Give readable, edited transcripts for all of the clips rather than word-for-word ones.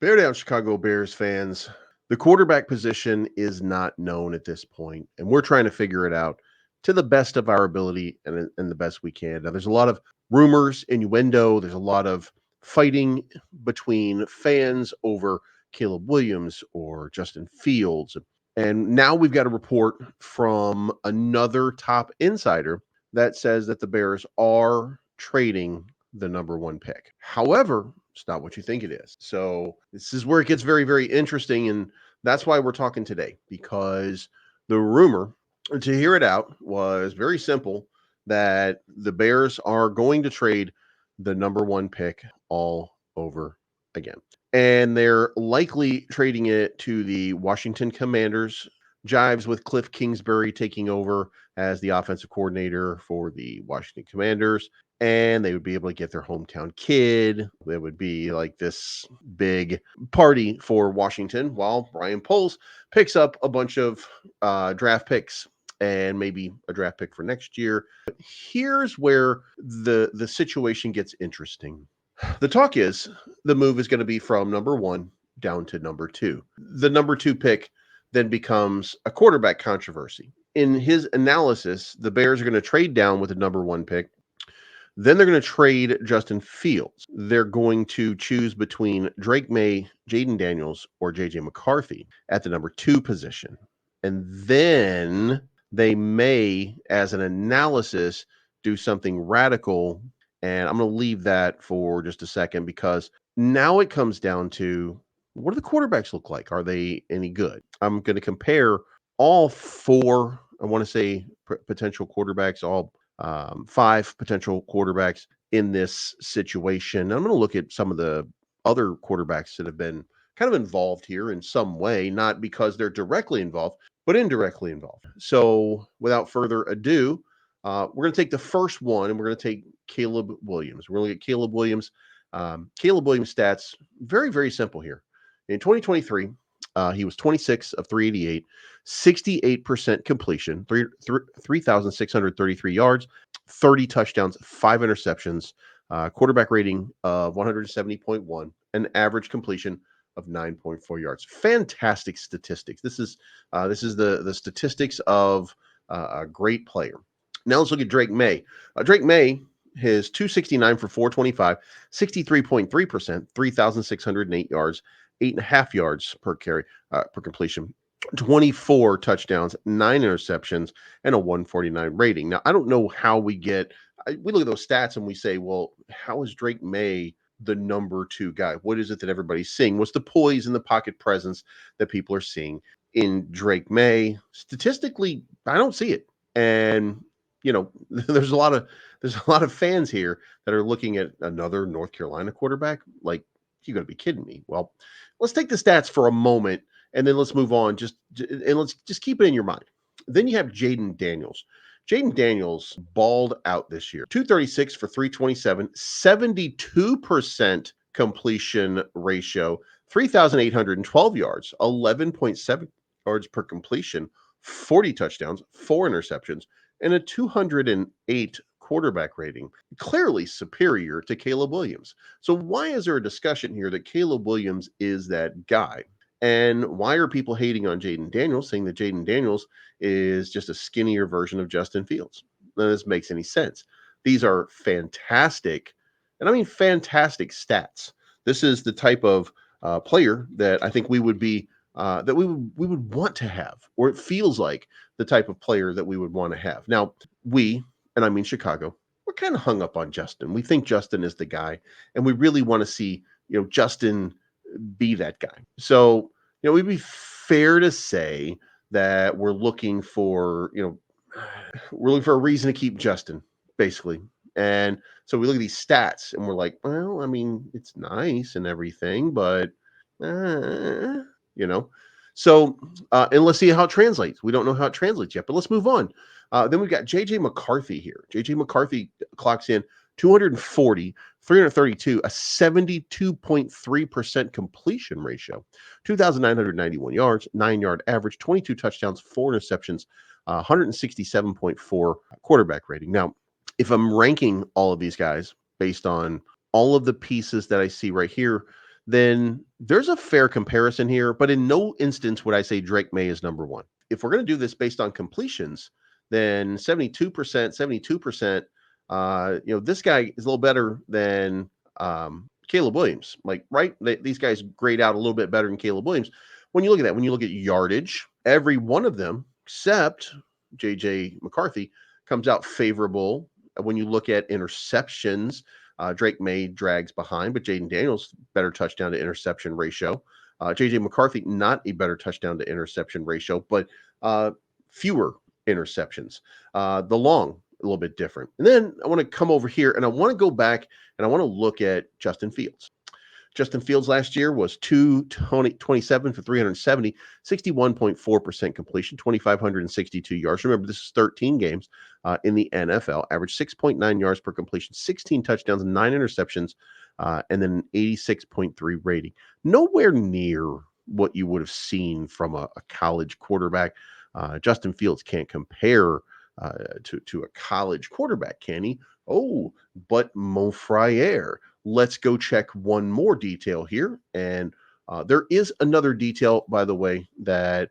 Bear down, Chicago Bears fans. The quarterback position is not known at this point, and we're trying to figure it out to the best of our ability and the best we can. Now, there's a lot of rumors, innuendo. There's a lot of fighting between fans over Caleb Williams or Justin Fields. And now we've got a report from another top insider that says that the Bears are trading the number one pick. However, it's not what you think it is. So this is where it gets very, very interesting. And that's why we're talking today, because the rumor, to hear it out, was very simple, that the Bears are going to trade the number one pick all over again. And they're likely trading it to the Washington Commanders. Jives with Cliff Kingsbury taking over as the offensive coordinator for the Washington Commanders. And they would be able to get their hometown kid. There would be like this big party for Washington while Brian Poles picks up a bunch of draft picks and maybe a draft pick for next year. But here's where the situation gets interesting. The talk is the move is going to be from number one down to number two. The number two pick then becomes a quarterback controversy. In his analysis, the Bears are going to trade down with the number one pick. Then they're going to trade Justin Fields. They're going to choose between Drake May, Jayden Daniels, or J.J. McCarthy at the number two position. And then they may, as an analysis, do something radical. And I'm going to leave that for just a second, because now it comes down to, what do the quarterbacks look like? Are they any good? I'm going to compare all four, I want to say, potential quarterbacks, all five potential quarterbacks in this situation. I'm going to look at some of the other quarterbacks that have been kind of involved here in some way, not because they're directly involved, but indirectly involved. So without further ado, we're going to take the first one, and we're going to take Caleb Williams. We're going to look at Caleb Williams. Caleb Williams' stats, very, very simple here. In 2023, he was 26 of 388, 68% completion, 3,633 yards, 30 touchdowns, 5 interceptions, quarterback rating of 170.1, an average completion of 9.4 yards. Fantastic statistics. This is the statistics of a great player. Now let's look at Drake May. Drake May, his 269 for 425, 63.3%, 3,608 yards, 8.5 yards per carry, per completion, 24 touchdowns, 9 interceptions, and a 149 rating. Now, I don't know how we look at those stats and we say, well, how is Drake May the number two guy? What is it that everybody's seeing? What's the poise and the pocket presence that people are seeing in Drake May? Statistically, I don't see it. And there's a lot of fans here that are looking at another North Carolina quarterback. Like, you got to be kidding me. Well, let's take the stats for a moment, and then let's move on. And let's just keep it in your mind. Then you have Jayden Daniels. Jayden Daniels balled out this year. 236 for 327, 72% completion ratio, 3,812 yards, 11.7 yards per completion, 40 touchdowns, 4 interceptions, and a 208 quarterback rating, clearly superior to Caleb Williams. So why is there a discussion here that Caleb Williams is that guy? And why are people hating on Jayden Daniels, saying that Jayden Daniels is just a skinnier version of Justin Fields? None of this makes any sense. These are fantastic, and I mean fantastic stats. This is the type of player that I think we would be that we would want to have, or it feels like the type of player that we would want to have. Now, and I mean Chicago, we're kind of hung up on Justin. We think Justin is the guy, and we really want to see, Justin be that guy. So, we'd be fair to say that we're looking for a reason to keep Justin, basically. And so we look at these stats and we're like, well, I mean, it's nice and everything, but So, and let's see how it translates. We don't know how it translates yet, but let's move on. Then we've got J.J. McCarthy here. J.J. McCarthy clocks in 240, 332, a 72.3% completion ratio, 2,991 yards, 9-yard average, 22 touchdowns, 4 interceptions, 167.4 quarterback rating. Now, if I'm ranking all of these guys based on all of the pieces that I see right here, then there's a fair comparison here. But in no instance would I say Drake May is number one. If we're going to do this based on completions, then 72%. This guy is a little better than Caleb Williams. Like, right? These guys grade out a little bit better than Caleb Williams. When you look at that, when you look at yardage, every one of them, except JJ McCarthy, comes out favorable. When you look at interceptions, Drake May drags behind, but Jayden Daniels, better touchdown to interception ratio. JJ McCarthy, not a better touchdown to interception ratio, but fewer interceptions. The long, a little bit different. And then I want to come over here and I want to go back and I want to look at Justin Fields. Justin Fields last year was 227 for 370, 61.4% completion, 2,562 yards. Remember, this is 13 games in the NFL. Average 6.9 yards per completion, 16 touchdowns, 9 interceptions, and then an 86.3 rating. Nowhere near what you would have seen from a college quarterback. Justin Fields can't compare to a college quarterback, can he? Oh, but Mon Frere. Let's go check one more detail here. And there is another detail, by the way, that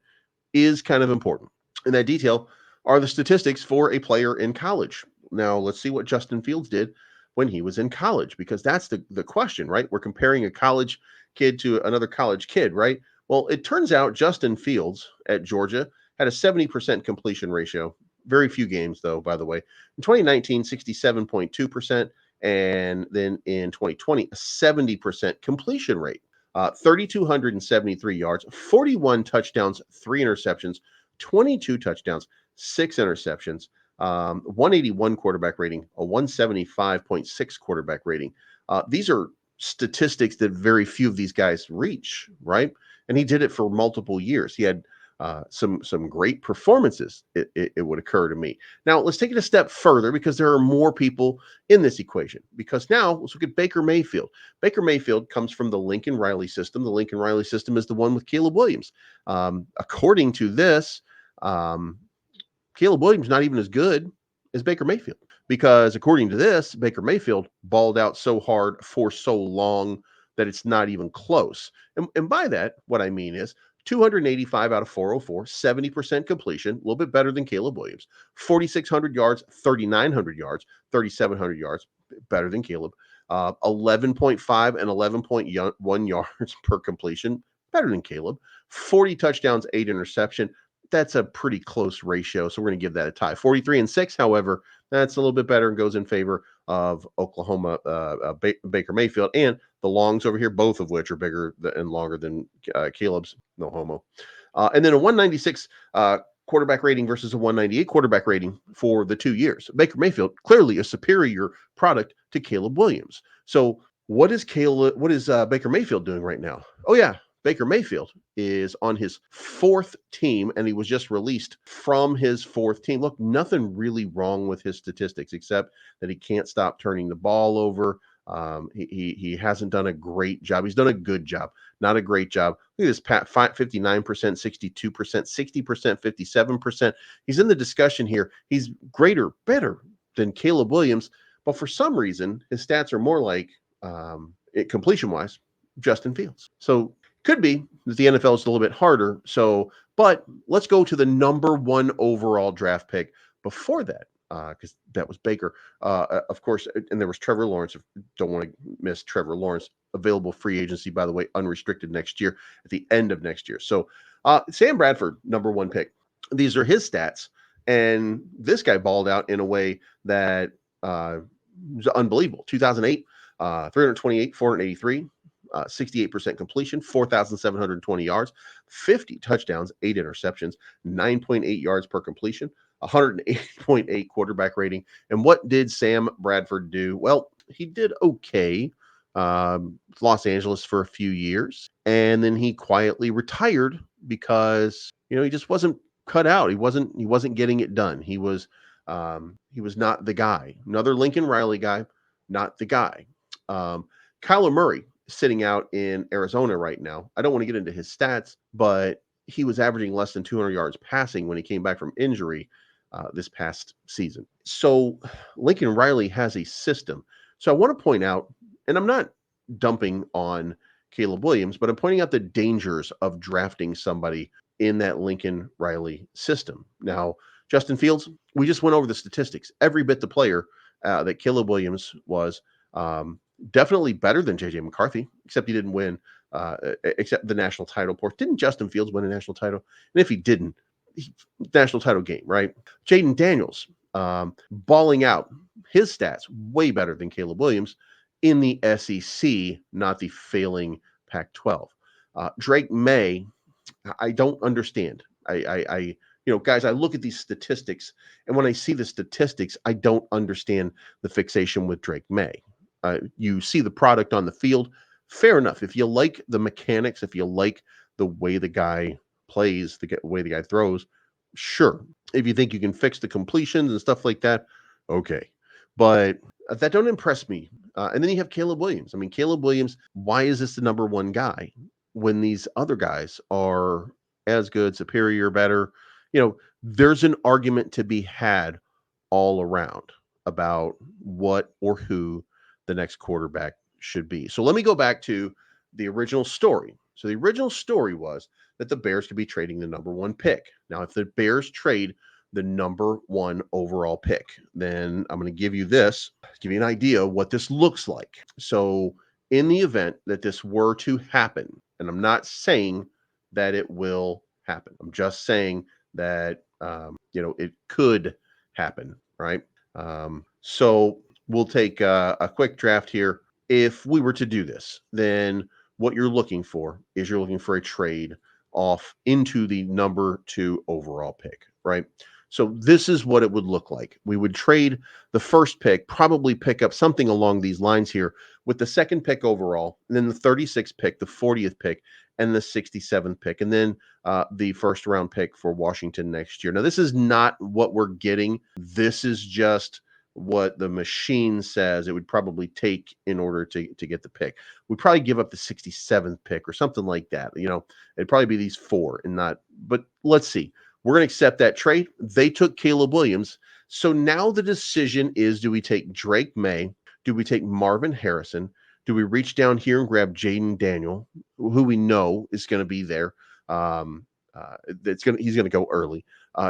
is kind of important. And that detail are the statistics for a player in college. Now, let's see what Justin Fields did when he was in college, because that's the question, right? We're comparing a college kid to another college kid, right? Well, it turns out Justin Fields at Georgia had a 70% completion ratio. Very few games, though, by the way. In 2019, 67.2%. And then in 2020, a 70% completion rate, 3,273 yards, 41 touchdowns, 3 interceptions, 22 touchdowns, 6 interceptions, 181 quarterback rating, a 175.6 quarterback rating. These are statistics that very few of these guys reach, right? And he did it for multiple years. He had some great performances, it would occur to me. Now, let's take it a step further because there are more people in this equation. Because now, let's look at Baker Mayfield. Baker Mayfield comes from the Lincoln Riley system. The Lincoln Riley system is the one with Caleb Williams. According to this, Caleb Williams not even as good as Baker Mayfield. Because according to this, Baker Mayfield balled out so hard for so long that it's not even close. And by that, what I mean is 285 out of 404, 70% completion, a little bit better than Caleb Williams. 4,600 yards, 3,900 yards, 3,700 yards, better than Caleb. 11.5 and 11.1 yards per completion, better than Caleb. 40 touchdowns, 8 interception. That's a pretty close ratio, so we're going to give that a tie. 43 and 6, however, that's a little bit better and goes in favor of Oklahoma Baker Mayfield. And the longs over here, both of which are bigger and longer than Caleb's. No homo. And then a 196 quarterback rating versus a 198 quarterback rating for the 2 years. Baker Mayfield, clearly a superior product to Caleb Williams. So what is Baker Mayfield doing right now? Oh, yeah. Baker Mayfield is on his 4th team, and he was just released from his 4th team. Look, nothing really wrong with his statistics except that he can't stop turning the ball over. He hasn't done a great job. He's done a good job, not a great job. Look at this, 59%, 62%, 60%, 57%. He's in the discussion here. He's better than Caleb Williams, but for some reason, his stats are more like, completion-wise, Justin Fields. So could be that the NFL is a little bit harder. But let's go to the number 1 overall draft pick before that, because that was Baker. Of course, and there was Trevor Lawrence. Don't want to miss Trevor Lawrence. Available free agency, by the way, unrestricted next year, at the end of next year. So Sam Bradford, number 1 pick. These are his stats. And this guy balled out in a way that was unbelievable. 2008, 328, 483. 68% completion, 4,720 yards, 50 touchdowns, 8 interceptions, 9.8 yards per completion, 108.8 quarterback rating. And what did Sam Bradford do? Well, he did okay. Los Angeles for a few years, and then he quietly retired because he just wasn't cut out. He wasn't getting it done. He was not the guy. Another Lincoln Riley guy, not the guy. Kyler Murray, sitting out in Arizona right now. I don't want to get into his stats, but he was averaging less than 200 yards passing when he came back from injury this past season. So Lincoln Riley has a system. So I want to point out, and I'm not dumping on Caleb Williams, but I'm pointing out the dangers of drafting somebody in that Lincoln Riley system. Now, Justin Fields, we just went over the statistics. Every bit the player that Caleb Williams was, definitely better than JJ McCarthy, except he didn't win, except the national title. Of course, didn't Justin Fields win a national title? And if he didn't, national title game, right? Jayden Daniels, balling out, his stats way better than Caleb Williams in the SEC, not the failing Pac-12. Drake May, I don't understand. Guys, I look at these statistics, and when I see the statistics, I don't understand the fixation with Drake May. You see the product on the field, fair enough. If you like the mechanics, if you like the way the guy plays, the way the guy throws, sure. If you think you can fix the completions and stuff like that, okay. But that don't impress me. And then you have Caleb Williams. I mean, Caleb Williams, why is this the number one guy when these other guys are as good, superior, better? There's an argument to be had all around about what or who the next quarterback should be. So let me go back to the original story. So the original story was that the Bears could be trading the number one pick. Now, if the Bears trade the number one overall pick, then I'm going to give you an idea of what this looks like. So in the event that this were to happen, and I'm not saying that it will happen, I'm just saying that, it could happen, right? So we'll take a quick draft here. If we were to do this, then what you're looking for a trade off into the number 2 overall pick, right? So this is what it would look like. We would trade the first pick, probably pick up something along these lines here with the second pick overall, and then the 36th pick, the 40th pick, and the 67th pick, and then the first round pick for Washington next year. Now, this is not what we're getting. This is just what the machine says it would probably take in order to get the pick. We'd probably give up the 67th pick or something like that. It'd probably be these 4 and not, but let's see. We're going to accept that trade. They took Caleb Williams. So now the decision is, do we take Drake May? Do we take Marvin Harrison? Do we reach down here and grab Jayden Daniel, who we know is going to be there? He's going to go early.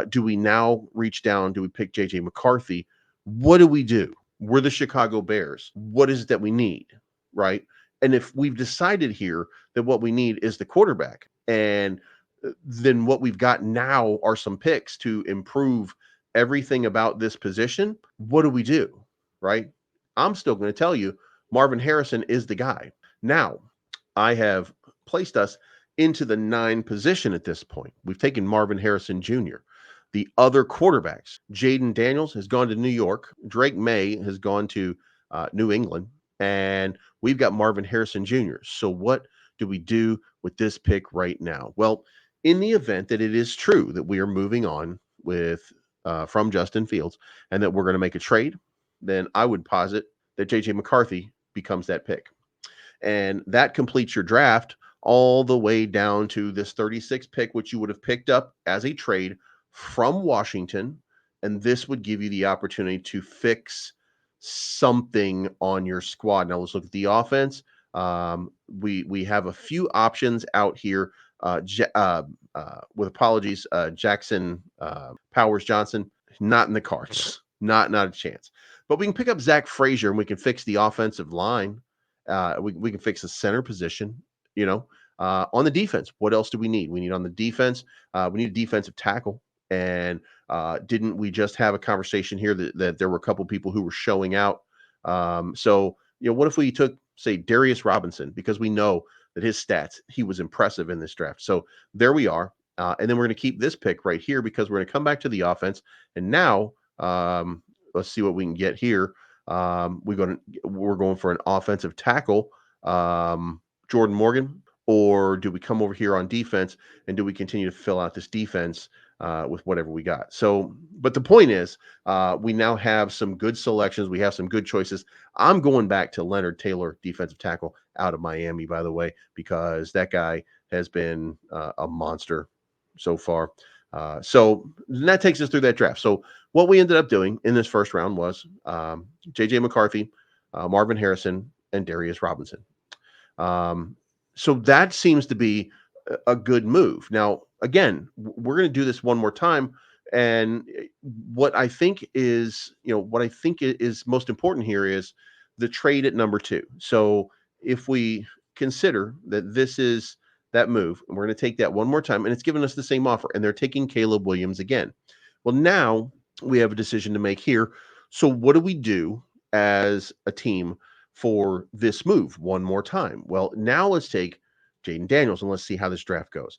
Do we now reach down? Do we pick JJ McCarthy? What do we do? We're the Chicago Bears. What is it that we need, right? And if we've decided here that what we need is the quarterback, and then what we've got now are some picks to improve everything about this position, what do we do, right? I'm still going to tell you Marvin Harrison is the guy. Now, I have placed us into the 9 position at this point. We've taken Marvin Harrison Jr. The other quarterbacks, Jayden Daniels has gone to New York. Drake May has gone to New England. And we've got Marvin Harrison Jr. So what do we do with this pick right now? Well, in the event that it is true that we are moving on with from Justin Fields and that we're going to make a trade, then I would posit that JJ McCarthy becomes that pick. And that completes your draft all the way down to this 36th pick, which you would have picked up as a trade from Washington. And this would give you the opportunity to fix something on your squad. Now let's look at the offense. We have a few options out here. With apologies, Jackson Powers Johnson, not in the cards. Not a chance. But we can pick up Zach Frazier and we can fix the offensive line. We can fix the center position, on the defense. What else do we need? We need on the defense. We need a defensive tackle. And didn't we just have a conversation here that there were a couple people who were showing out? So, what if we took, say, Darius Robinson, because we know that his stats, he was impressive in this draft. So there we are. And then we're going to keep this pick right here because we're going to come back to the offense. And now let's see what we can get here. We're going for an offensive tackle, Jordan Morgan, or do we come over here on defense and do we continue to fill out this defense with whatever we got? So, but the point is, we now have some good selections. We have some good choices. I'm going back to Leonard Taylor, defensive tackle out of Miami, by the way, because that guy has been a monster so far. So that takes us through that draft. So what we ended up doing in this first round was JJ McCarthy, Marvin Harrison, and Darius Robinson. So that seems to be a good move. Now, again, we're going to do this one more time. And what I think is, what I think is most important here is the trade at number two. So if we consider that this is that move, and we're going to take that one more time, and it's given us the same offer, and they're taking Caleb Williams again. Well, now we have a decision to make here. So what do we do as a team for this move one more time? Well, now let's take Jayden Daniels and let's see how this draft goes.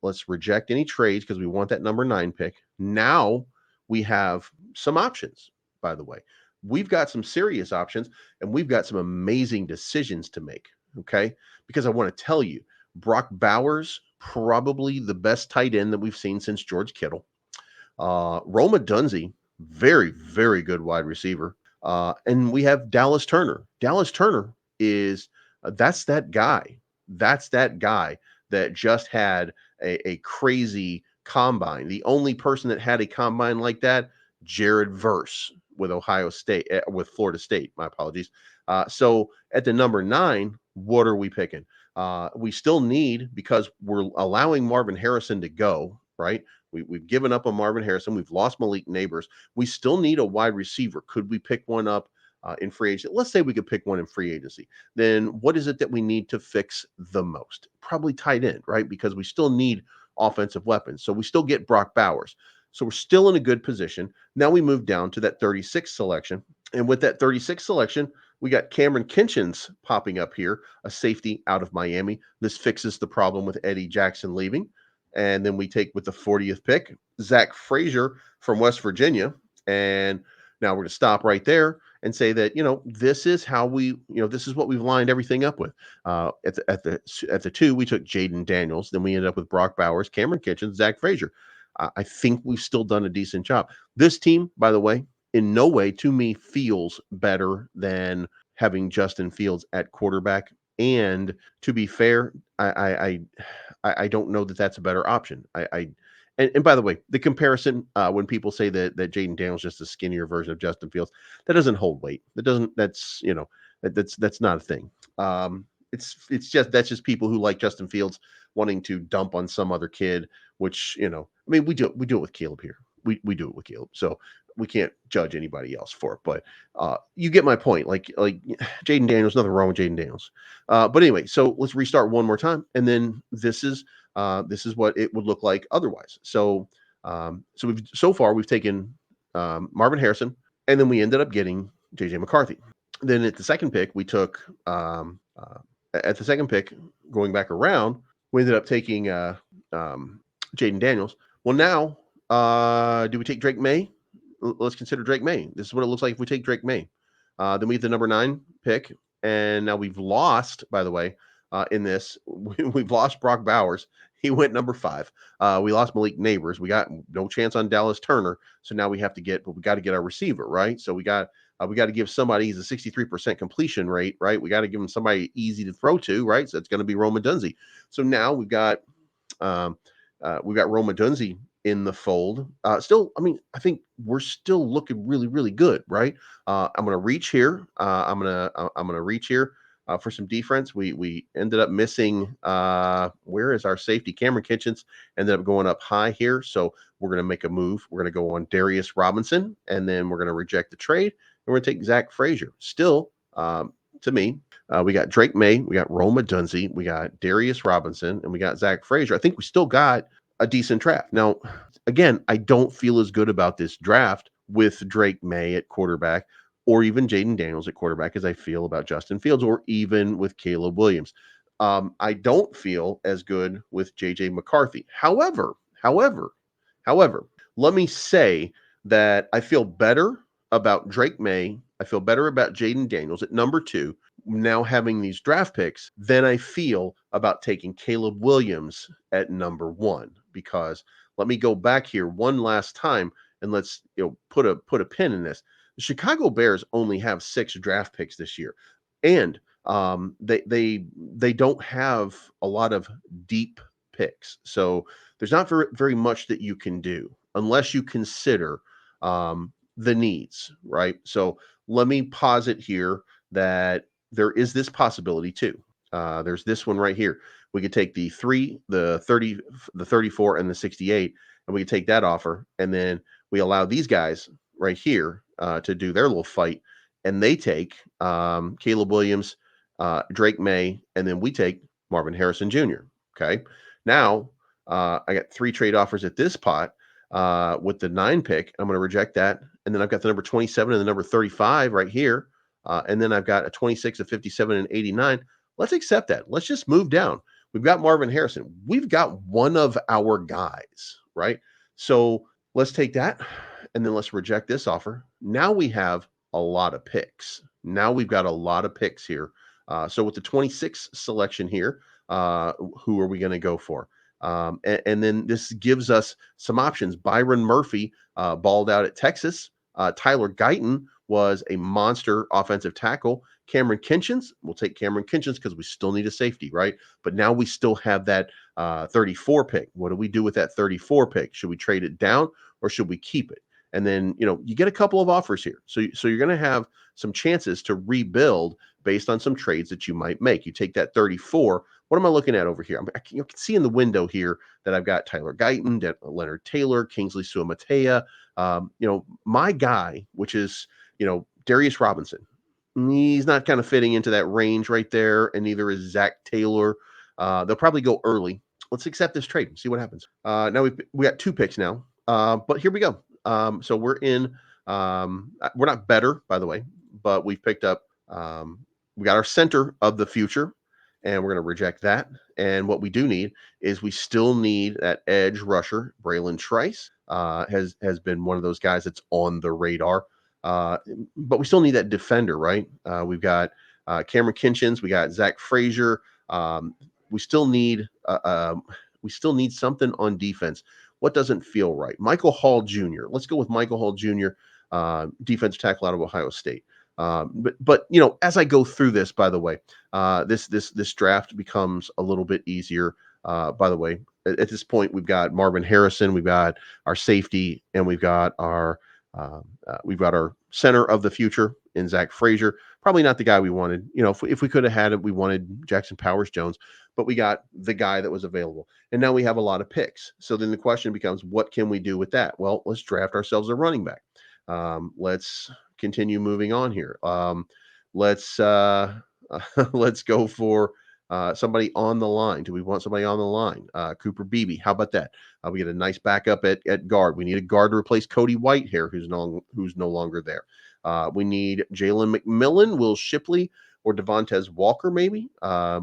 Let's reject any trades because we want that number 9 pick. Now we have some options, by the way. We've got some serious options and we've got some amazing decisions to make. Okay. Because I want to tell you, Brock Bowers, probably the best tight end that we've seen since George Kittle. Roma Dunze, very, very good wide receiver. And we have Dallas Turner. Dallas Turner is that's that guy. That's that guy that just had a crazy combine. The only person that had a combine like that, Jared Verse with Ohio State, with Florida State. My apologies. So at the number 9, what are we picking? We still need, because we're allowing Marvin Harrison to go, right? We've given up on Marvin Harrison. We've lost Malik Neighbors. We still need a wide receiver. Could we pick one up in free agency? Let's say we could pick one in free agency. Then what is it that we need to fix the most? Probably tight end, right? Because we still need offensive weapons. So we still get Brock Bowers. So we're still in a good position. Now we move down to that 36 selection. And with that 36 selection, we got Cameron Kinchens popping up here, a safety out of Miami. This fixes the problem with Eddie Jackson leaving. And then we take with the 40th pick, Zach Frazier from West Virginia. And now we're going to stop right there and say that, this is how this is what we've lined everything up with. At the 2, we took Jayden Daniels. Then we ended up with Brock Bowers, Cameron Kinchens, Zach Frazier. I think we've still done a decent job. This team, by the way, in no way to me feels better than having Justin Fields at quarterback. And to be fair, I don't know that that's a better option. And by the way, the comparison when people say that Jayden Daniels is just a skinnier version of Justin Fields, that doesn't hold weight. That's not a thing. It's just people who like Justin Fields wanting to dump on some other kid, which we do it with Caleb here. We do it with Caleb. So we can't judge anybody else for it, but you get my point. Like Jayden Daniels, nothing wrong with Jayden Daniels. But anyway, so let's restart one more time, and then this is what it would look like otherwise. So so far we've taken Marvin Harrison, and then we ended up getting JJ McCarthy. Then at the second pick, we took at the second pick, going back around, we ended up taking Jayden Daniels. Well, now do we take Drake May? Let's consider Drake May. This is what it looks like if we take Drake May. Then we get the number 9 pick, and now we've lost, by the way, in this. We've lost Brock Bowers. He went number 5. We lost Malik Neighbors. We got no chance on Dallas Turner. So now we got to get our receiver, right? So we got to give somebody, he's a 63% completion rate, right? We got to give him somebody easy to throw to, right? So it's going to be Roma Dunze. So now we've got Roma Dunze in the fold. Still, I think we're still looking really, really good, right? I'm going to reach here. I'm going to reach here for some defense. We ended up missing. Where is our safety? Cameron Kinchens ended up going up high here, so we're going to make a move. We're going to go on Darius Robinson, and then we're going to reject the trade, and we're going to take Zach Frazier. Still, to me, we got Drake May, we got Roma Dunze, we got Darius Robinson, and we got Zach Frazier. I think we still got a decent draft. Now, again, I don't feel as good about this draft with Drake May at quarterback or even Jayden Daniels at quarterback as I feel about Justin Fields or even with Caleb Williams. I don't feel as good with JJ McCarthy. However, let me say that I feel better about Drake May. I feel better about Jayden Daniels at number 2, now having these draft picks, than I feel about taking Caleb Williams at number 1. Because let me go back here one last time and let's put a pin in this. The Chicago Bears only have 6 draft picks this year, and they don't have a lot of deep picks. So there's not very much that you can do unless you consider the needs, right? So let me posit here that there is this possibility too. There's this one right here. We could take the 3, the 30, the 34, and the 68, and we could take that offer, and then we allow these guys right here to do their little fight, and they take Caleb Williams, Drake May, and then we take Marvin Harrison Jr. Okay. Now I got 3 trade offers at this pot with the 9 pick. I'm going to reject that. And then I've got the number 27 and the number 35 right here. And then I've got a 26, a 57, and 89. Let's accept that. Let's just move down. We've got Marvin Harrison. We've got one of our guys, right? So let's take that and then let's reject this offer. Now we have a lot of picks. Now we've got a lot of picks here. So with the 26 selection here, who are we going to go for? And then this gives us some options. Byron Murphy balled out at Texas. Tyler Guyton was a monster offensive tackle. Cameron Kinchins, we'll take Cameron Kinchins because we still need a safety, right? But now we still have that 34 pick. What do we do with that 34 pick? Should we trade it down or should we keep it? And then, you get a couple of offers here. So you're going to have some chances to rebuild based on some trades that you might make. You take that 34. What am I looking at over here? You can see in the window here that I've got Tyler Guyton, Leonard Taylor, Kingsley Suamatea. My guy, which is, Darius Robinson. He's not kind of fitting into that range right there, and neither is Zach Taylor. They'll probably go early. Let's accept this trade and see what happens. Now we got 2 picks now, but here we go. So we're in. We're not better, by the way, but we've picked up. We got our center of the future, and we're going to reject that. And what we do need is we still need that edge rusher. Braylon Trice has been one of those guys that's on the radar. But we still need that defender, right? We've got Cameron Kinchins, we got Zach Frazier. We still need something on defense. What doesn't feel right? Michael Hall Jr. Let's go with Michael Hall Jr., defensive tackle out of Ohio State. But as I go through this, by the way, this draft becomes a little bit easier. By the way, at this point, we've got Marvin Harrison, we've got our safety, and we've got our center of the future in Zach Frazier. Probably not the guy we wanted. If we could have had it, we wanted Jackson Powers Jones, but we got the guy that was available. And now we have a lot of picks. So then the question becomes, what can we do with that? Well, let's draft ourselves a running back. Let's continue moving on here. Let's go for somebody on the line. Do we want somebody on the line? Cooper Beebe. How about that? We get a nice backup at guard. We need a guard to replace Cody Whitehair, who's no longer there. We need Jalen McMillan, Will Shipley, or Devontae Walker, maybe,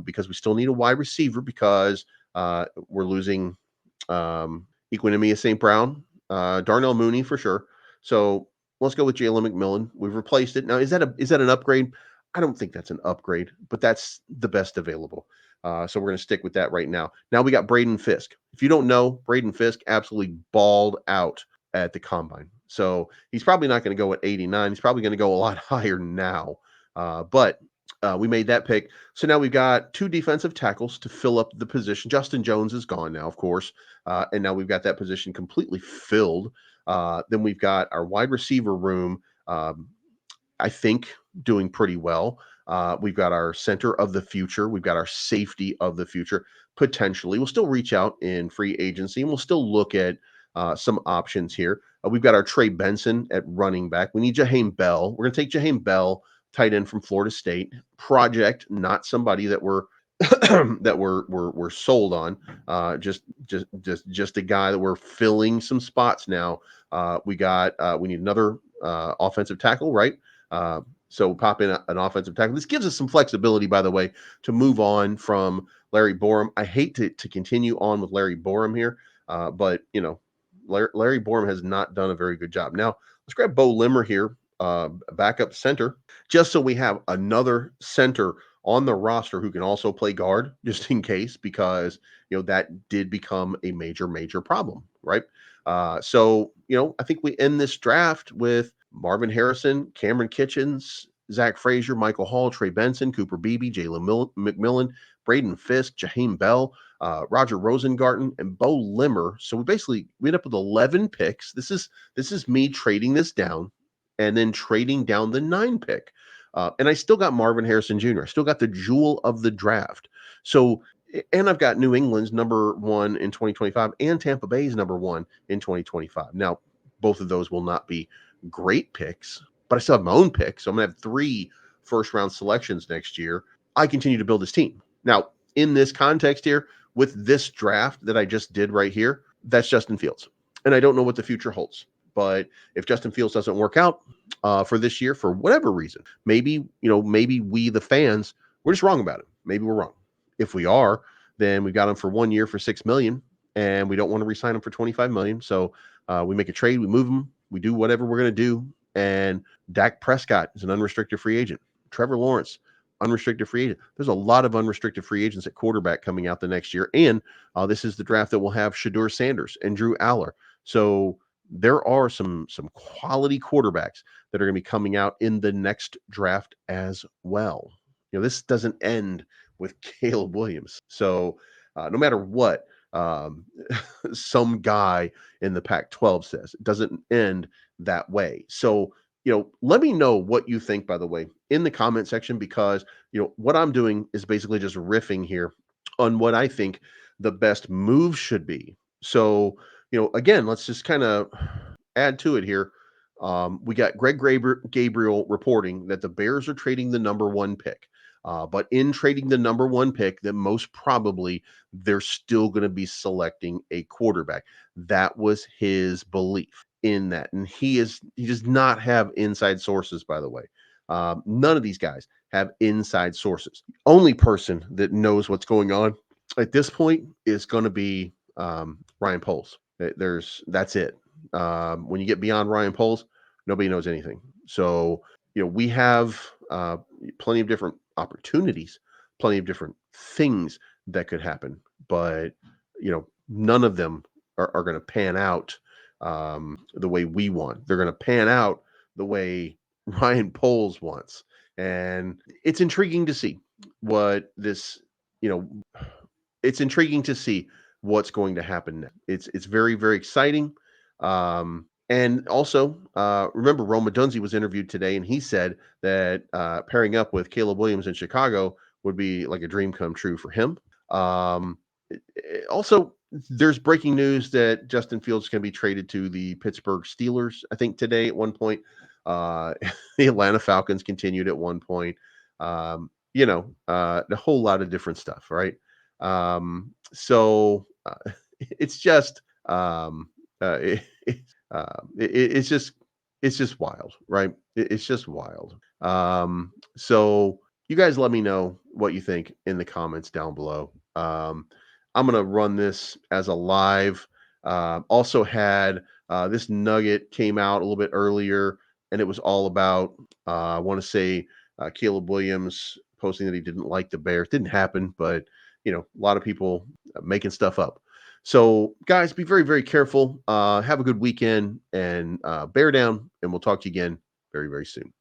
because we still need a wide receiver because we're losing Equinemius St. Brown, Darnell Mooney for sure. So let's go with Jalen McMillan. We've replaced it. Now, is that an upgrade? I don't think that's an upgrade, but that's the best available. So we're going to stick with that right now. Now we got Braden Fisk. If you don't know, Braden Fisk absolutely balled out at the combine. So he's probably not going to go at 89. He's probably going to go a lot higher now. But we made that pick. So now we've got 2 defensive tackles to fill up the position. Justin Jones is gone now, of course. And now we've got that position completely filled. Then we've got our wide receiver room, I think, doing pretty well. We've got our center of the future. We've got our safety of the future. Potentially, we'll still reach out in free agency, and we'll still look at some options here. We've got our Trey Benson at running back. We need Jaheim Bell. We're going to take Jaheim Bell, tight end from Florida State. Project, not somebody that we're that we're sold on. Just a guy that we're filling some spots now. We need another offensive tackle, right? So pop in an offensive tackle. This gives us some flexibility, by the way, to move on from Larry Borum. I hate to continue on with Larry Borum here, but Larry Borum has not done a very good job. Now let's grab Bo Limmer here, backup center, just so we have another center on the roster who can also play guard, just in case, because that did become a major problem, right? So I think we end this draft with Marvin Harrison, Cameron Kitchens, Zach Frazier, Michael Hall, Trey Benson, Cooper Beebe, Jalen McMillan, Braden Fisk, Jaheim Bell, Roger Rosengarten, and Bo Limmer. So we end up with 11 picks. This is me trading this down and then trading down the 9 pick. And I still got Marvin Harrison Jr. I still got the jewel of the draft. So, and I've got New England's number one in 2025 and Tampa Bay's number one in 2025. Now, both of those will not be great picks, but I still have my own pick. So I'm going to have 3 first round selections next year. I continue to build this team. Now, in this context here, with this draft that I just did right here, that's Justin Fields. And I don't know what the future holds. But if Justin Fields doesn't work out for this year for whatever reason, maybe, maybe we, the fans, we're just wrong about it. Maybe we're wrong. If we are, then we got him for 1 year for $6 million, and we don't want to re-sign him for $25 million. So we make a trade, we move him, we do whatever we're going to do. And Dak Prescott is an unrestricted free agent. Trevor Lawrence, unrestricted free agent. There's a lot of unrestricted free agents at quarterback coming out the next year. And this is the draft that will have Shedeur Sanders and Drew Aller. So there are some quality quarterbacks that are going to be coming out in the next draft as well. This doesn't end with Caleb Williams. So no matter what some guy in the Pac-12 says, it doesn't end that way. So, let me know what you think, by the way, in the comment section, because, what I'm doing is basically just riffing here on what I think the best move should be. So, again, let's just kind of add to it here. We got Greg Gabriel reporting that the Bears are trading the number 1 pick. But in trading the number 1 pick, that most probably they're still going to be selecting a quarterback. That was his belief in that. And he does not have inside sources, by the way. None of these guys have inside sources. The only person that knows what's going on at this point is going to be Ryan Poles. That's it. When you get beyond Ryan Poles, nobody knows anything. So, we have plenty of different opportunities, plenty of different things that could happen, but none of them are going to pan out the way we want. They're going to pan out the way Ryan Poles wants, and it's intriguing to see what this. It's intriguing to see what's going to happen next. It's very, very exciting. And also, remember, Rome Odunze was interviewed today, and he said that pairing up with Caleb Williams in Chicago would be like a dream come true for him. Also, there's breaking news that Justin Fields can be traded to the Pittsburgh Steelers, I think today at one point. The Atlanta Falcons continued at one point. A whole lot of different stuff, right? So it's just it's just wild, right? It's just wild. So you guys let me know what you think in the comments down below. I'm gonna run this as a live. Also had this nugget came out a little bit earlier, and it was all about I want to say Caleb Williams posting that he didn't like the Bears. Didn't happen, but a lot of people making stuff up. So, guys, be very, very careful. Have a good weekend, and bear down, and we'll talk to you again very, very soon.